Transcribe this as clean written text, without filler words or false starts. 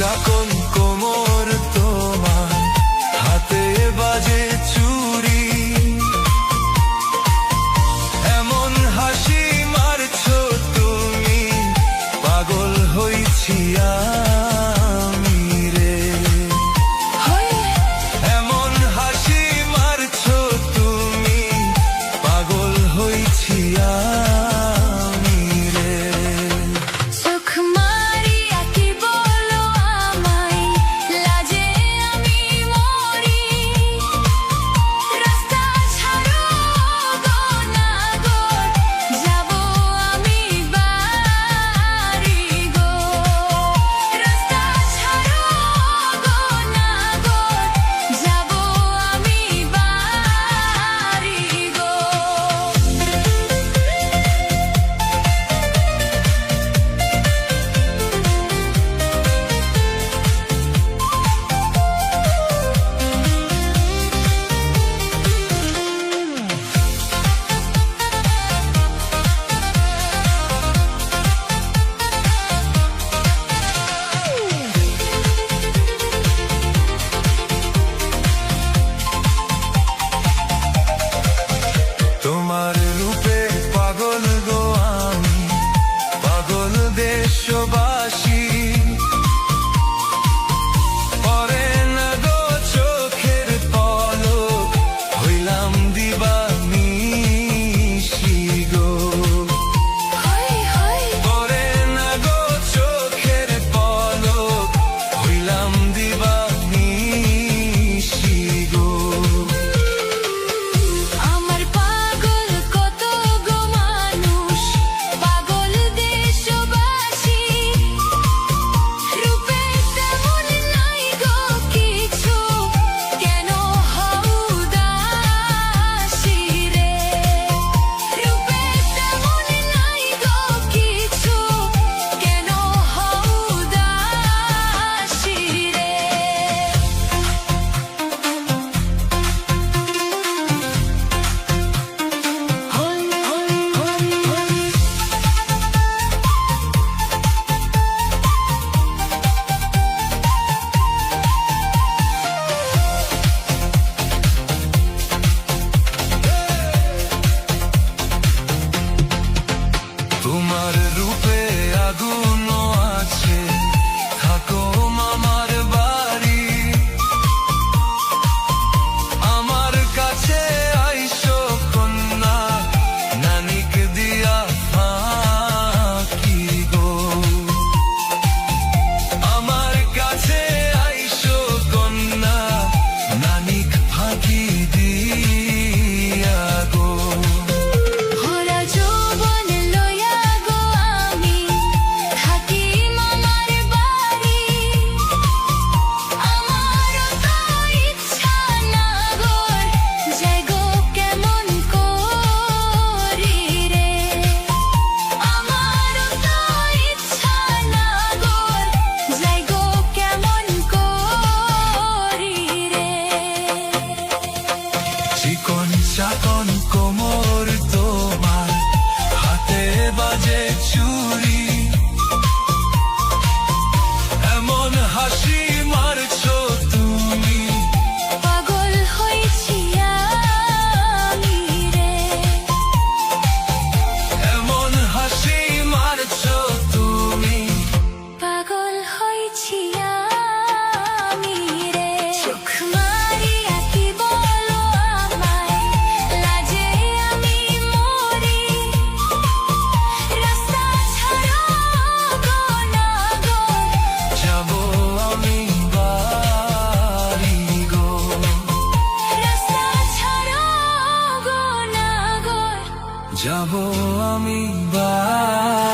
চাকন কোমর তোমার, হাতে বাজে চুরি, এমন হাসি মারছো তুমি, পাগল হইছি আমি রে। এমন হাসি মারছো তুমি, পাগল হইছি আমি রে। চোখ মারিয়া কি বলো আমায়, লাজে আমি মরি। রাস্তা ছাড়ো গো না গো, যাবো আমি বাড়ি গো। রাস্তা ছাড়ো গো না গো, যাবো আমি বাড়ি গো। তোমার রূপে পাগল গো আমি, পাগল দেশবাসী। পরে না গো চোখের পলক, হইলাম দিবানিশি গো। পরে না গো চোখের পলক, হইলাম দিবানিশি গো। আমার পাগল কত গো মানুষ, পাগল দেশবাসী। রূপে তেমন নাই গো কিছু, কেন হও উদাসী রে। রূপে তেমন নাই গো কিছু, কেন হও উদাসী রে। তোমার রূপে আগুন আছে, থাকো মামার বাড়ি। আমার কাছে আইসো কন্যা, নানিক দিয়া ফাঁকি গো। আমার কাছে আইসো কন্যা, নানিক ফাঁকি দিয়া গো। ভরা যৌবন লইয়া গো আমি, থাকি মামার বাড়ি। আমারও তো ইচ্ছা না গো, যাই গো কেমন করি রে। আমারও তো ইচ্ছা না গো, যাই গো কেমন করি রে। চিকন চাকন কোমর তোমার, হাতে বাজে চুরি, এমন হাসি মারছো তুমি, পাগল হইছি আমি রে। এমন হাসি মারছো তুমি, পাগল হইছি আমি রে। চোখ মারিয়া কি বলো আমায়, লাজে আমি মরি। রাস্তা ছাড়ো গো না গো, যাবো আমি বাড়ি গো। রাস্তা ছাড়ো গো না গো, যাবো আমি বাড়ি।